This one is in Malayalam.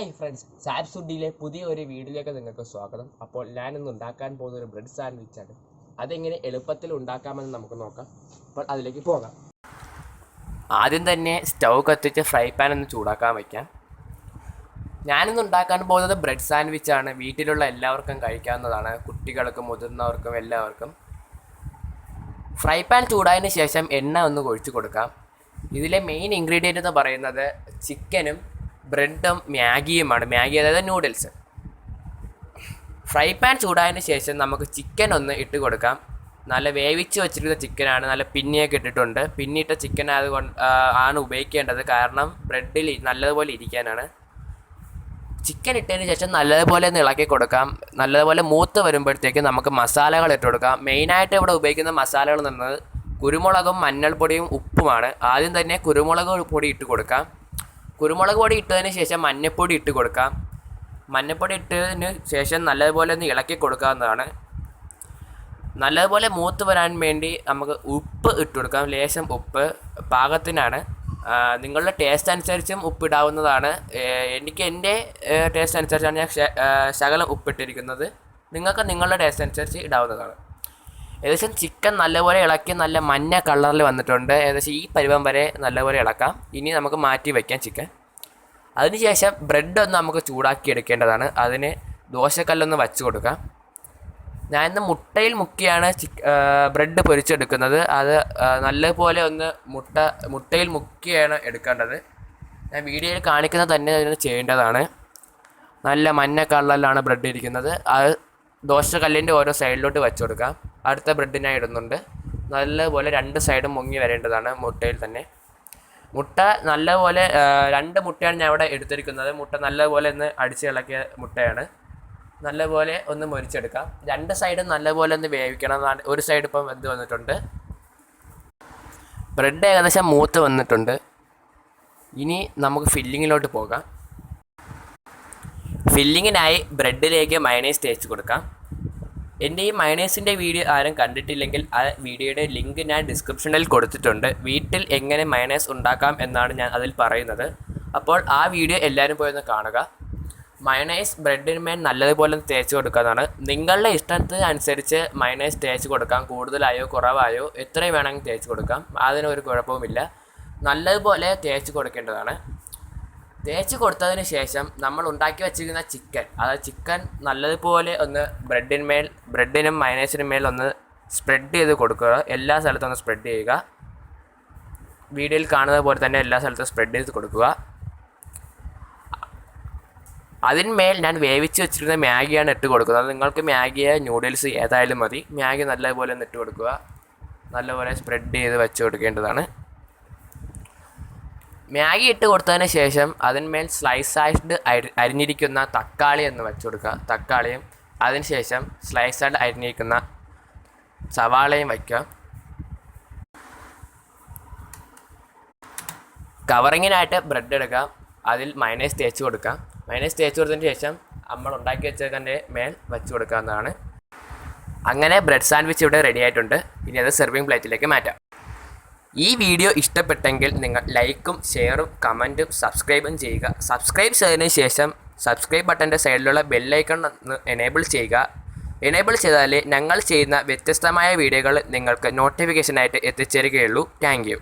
ഹായ് ഫ്രണ്ട്സ്, സാറ്റ്സുഡിയിലെ പുതിയ ഒരു വീഡിയോയിലേക്ക് നിങ്ങൾക്ക് സ്വാഗതം. അപ്പോൾ ഞാനിന്ന് ഉണ്ടാക്കാൻ പോകുന്ന ഒരു ബ്രെഡ് സാൻഡ്വിച്ചാണ്. അതെങ്ങനെ എളുപ്പത്തിൽ ഉണ്ടാക്കാമെന്ന് നമുക്ക് നോക്കാം. അപ്പോൾ അതിലേക്ക് പോകാം. ആദ്യം തന്നെ സ്റ്റൗ കത്തിച്ച് ഫ്രൈ പാൻ ഒന്ന് ചൂടാക്കാൻ വയ്ക്കാം. ഞാനിന്ന് ഉണ്ടാക്കാൻ പോകുന്നത് ബ്രെഡ് സാൻഡ്വിച്ചാണ്. വീട്ടിലുള്ള എല്ലാവർക്കും കഴിക്കാവുന്നതാണ്, കുട്ടികൾക്കും മുതിർന്നവർക്കും എല്ലാവർക്കും. ഫ്രൈ പാൻ ചൂടായതിന് ശേഷം എണ്ണ ഒന്ന് ഒഴിച്ചു കൊടുക്കാം. ഇതിലെ മെയിൻ ഇൻഗ്രീഡിയൻ്റ് എന്ന് പറയുന്നത് ചിക്കനും ബ്രെഡും മാഗിയുമാണ്. മാഗി അതായത് നൂഡിൽസ്. ഫ്രൈ പാൻ ചൂടായതിന് ശേഷം നമുക്ക് ചിക്കൻ ഒന്ന് ഇട്ട് കൊടുക്കാം. നല്ല വേവിച്ച് വെച്ചിരിക്കുന്ന ചിക്കനാണ്, നല്ല പിന്നിയൊക്കെ ഇട്ടിട്ടുണ്ട്. പിന്നിട്ട ചിക്കൻ ആണ് ഉപയോഗിക്കേണ്ടത്, കാരണം ബ്രെഡിൽ നല്ലതുപോലെ ഇരിക്കാനാണ്. ചിക്കൻ ഇട്ടതിന് ശേഷം നല്ലതുപോലെ ഒന്ന് ഇളക്കി കൊടുക്കാം. നല്ലതുപോലെ മൂത്ത് വരുമ്പോഴത്തേക്ക് നമുക്ക് മസാലകൾ ഇട്ട് കൊടുക്കാം. മെയിനായിട്ട് ഇവിടെ ഉപയോഗിക്കുന്ന മസാലകൾ എന്ന് പറയുന്നത് കുരുമുളകും മഞ്ഞൾപ്പൊടിയും ഉപ്പുമാണ്. ആദ്യം തന്നെ കുരുമുളക് പൊടി ഇട്ട് കൊടുക്കാം. കുരുമുളക് പൊടി ഇട്ടതിന് ശേഷം മഞ്ഞൾപ്പൊടി ഇട്ട് കൊടുക്കാം. മഞ്ഞൾപ്പൊടി ഇട്ടതിന് ശേഷം നല്ലതുപോലെ ഒന്ന് ഇളക്കി കൊടുക്കാവുന്നതാണ്. നല്ലതുപോലെ മൂത്ത് വരാൻ വേണ്ടി നമുക്ക് ഉപ്പ് ഇട്ട് കൊടുക്കാം. ലേശം ഉപ്പ് പാകത്തിനാണ്. നിങ്ങളുടെ ടേസ്റ്റ് അനുസരിച്ചും ഉപ്പിടാവുന്നതാണ്. എനിക്ക് എൻ്റെ ടേസ്റ്റ് അനുസരിച്ചാണ് ഞാൻ ശകലം ഉപ്പിട്ടിരിക്കുന്നത്. നിങ്ങൾക്ക് നിങ്ങളുടെ ടേസ്റ്റ് അനുസരിച്ച് ഇടാവുന്നതാണ്. ഏകദേശം ചിക്കൻ നല്ലപോലെ ഇളക്കി നല്ല മഞ്ഞ കളറിൽ വന്നിട്ടുണ്ട്. ഏകദേശം ഈ പരുവം വരെ നല്ലപോലെ ഇളക്കാം. ഇനി നമുക്ക് മാറ്റി വയ്ക്കാം ചിക്കൻ. അതിനുശേഷം ബ്രെഡ് ഒന്ന് നമുക്ക് ചൂടാക്കി എടുക്കേണ്ടതാണ്. അതിന് ദോശക്കല്ലൊന്ന് വച്ച് കൊടുക്കാം. ഞാനിന്ന് മുട്ടയിൽ മുക്കിയാണ് ബ്രെഡ് പൊരിച്ചെടുക്കുന്നത്. അത് നല്ലപോലെ ഒന്ന് മുട്ടയിൽ മുക്കിയാണ് എടുക്കേണ്ടത്. ഞാൻ വീഡിയോയിൽ കാണിക്കുന്നത് തന്നെ അതിന് ചെയ്യേണ്ടതാണ്. നല്ല മഞ്ഞ കളറിലാണ് ബ്രെഡ് ഇരിക്കുന്നത്. അത് ദോശക്കല്ലിൻ്റെ ഓരോ സൈഡിലോട്ട് വെച്ച് കൊടുക്കാം. അടുത്ത ബ്രെഡിനായി ഇടുന്നുണ്ട്. നല്ലപോലെ രണ്ട് സൈഡും മുങ്ങി വരേണ്ടതാണ് മുട്ടയിൽ തന്നെ. മുട്ട നല്ലപോലെ 2 മുട്ടയാണ് ഞാൻ ഇവിടെ എടുത്തിരിക്കുന്നത്. മുട്ട നല്ലപോലെ ഒന്ന് അടിച്ച് ഇളക്കിയ മുട്ടയാണ്. നല്ലപോലെ ഒന്ന് മൊരിച്ചെടുക്കാം. 2 സൈഡും നല്ലപോലെ ഒന്ന് വേവിക്കണം. ഒരു സൈഡ് ഇപ്പം വെന്ത് വന്നിട്ടുണ്ട്. ബ്രെഡ് ഏകദേശം മൂത്ത് വന്നിട്ടുണ്ട്. ഇനി നമുക്ക് ഫില്ലിങ്ങിലോട്ട് പോകാം. ഫില്ലിങ്ങിനായി ബ്രെഡിലേക്ക് മയണൈസ് തേച്ച് കൊടുക്കാം. എൻ്റെ ഈ മയണൈസിൻ്റെ വീഡിയോ ആരും കണ്ടിട്ടില്ലെങ്കിൽ ആ വീഡിയോയുടെ ലിങ്ക് ഞാൻ ഡിസ്ക്രിപ്ഷനിൽ കൊടുത്തിട്ടുണ്ട്. വീട്ടിൽ എങ്ങനെ മയണൈസ് ഉണ്ടാക്കാം എന്നാണ് ഞാൻ അതിൽ പറയുന്നത്. അപ്പോൾ ആ വീഡിയോ എല്ലാവരും പോയി ഒന്ന് കാണുക. മയണൈസ് ബ്രെഡിന്മേൽ നല്ലതുപോലെ തേച്ച് കൊടുക്കുന്നതാണ്. നിങ്ങളുടെ ഇഷ്ടത്തിനനുസരിച്ച് മയണൈസ് തേച്ച് കൊടുക്കാം. കൂടുതലായോ കുറവായോ എത്രയും വേണമെങ്കിൽ തേച്ച് കൊടുക്കാം. അതിനൊരു കുഴപ്പവുമില്ല. നല്ലതുപോലെ തേച്ച് കൊടുക്കേണ്ടതാണ്. തേച്ച് കൊടുത്തതിന് ശേഷം നമ്മൾ ഉണ്ടാക്കി വെച്ചിരിക്കുന്ന ചിക്കൻ നല്ലതുപോലെ ഒന്ന് ബ്രെഡിനും മയണൈസിനും മേൽ ഒന്ന് സ്പ്രെഡ് ചെയ്ത് കൊടുക്കുക. എല്ലാ സ്ഥലത്തും ഒന്ന് സ്പ്രെഡ് ചെയ്യുക. വീഡിയോയിൽ കാണുന്നത് പോലെ തന്നെ എല്ലാ സ്ഥലത്തും സ്പ്രെഡ് ചെയ്ത് കൊടുക്കുക. അതിന്മേൽ ഞാൻ വേവിച്ച് വെച്ചിരുന്ന മാഗിയാണ് ഇട്ട് കൊടുക്കുന്നത്. നിങ്ങൾക്ക് മാഗിയോ നൂഡിൽസ് ഏതായാലും മതി. മാഗി നല്ലപോലെ ഒന്ന് ഇട്ട് കൊടുക്കുക. നല്ലപോലെ സ്പ്രെഡ് ചെയ്ത് വെച്ച് കൊടുക്കേണ്ടതാണ്. മാഗി ഇട്ട് കൊടുത്തതിന് ശേഷം അതിന്മേൽ സ്ലൈസായിട്ട് അരിഞ്ഞിരിക്കുന്ന തക്കാളി എന്ന് വെച്ച് കൊടുക്കുക. തക്കാളിയും അതിനുശേഷം സ്ലൈസായിട്ട് അരിഞ്ഞിരിക്കുന്ന സവാളയും വയ്ക്കുക. കവറിങ്ങിനായിട്ട് ബ്രെഡ് എടുക്കാം. അതിൽ മയണൈസ് തേച്ച് കൊടുക്കാം. മയണൈസ് തേച്ച് കൊടുത്തതിന് ശേഷം നമ്മൾ ഉണ്ടാക്കി വെച്ചതിൻ്റെ മേൽ വെച്ച് കൊടുക്കാവുന്നതാണ്. അങ്ങനെ ബ്രെഡ് സാൻഡ്വിച്ച് ഇവിടെ റെഡി ആയിട്ടുണ്ട്. ഇനി അത് സെർവിങ് പ്ലേറ്റിലേക്ക് മാറ്റാം. ഈ വീഡിയോ ഇഷ്ടപ്പെട്ടെങ്കിൽ നിങ്ങൾ ലൈക്കും ഷെയറും കമൻറ്റും സബ്സ്ക്രൈബും ചെയ്യുക. സബ്സ്ക്രൈബ് ചെയ്തതിന് ശേഷം സബ്സ്ക്രൈബ് ബട്ടൻ്റെ സൈഡിലുള്ള ബെല്ലൈക്കൺ എനേബിൾ ചെയ്യുക. എനേബിൾ ചെയ്താലേ ഞങ്ങൾ ചെയ്യുന്ന വ്യത്യസ്തമായ വീഡിയോകൾ നിങ്ങൾക്ക് നോട്ടിഫിക്കേഷനായിട്ട് എത്തിച്ചേരുകയുള്ളൂ. Thank you.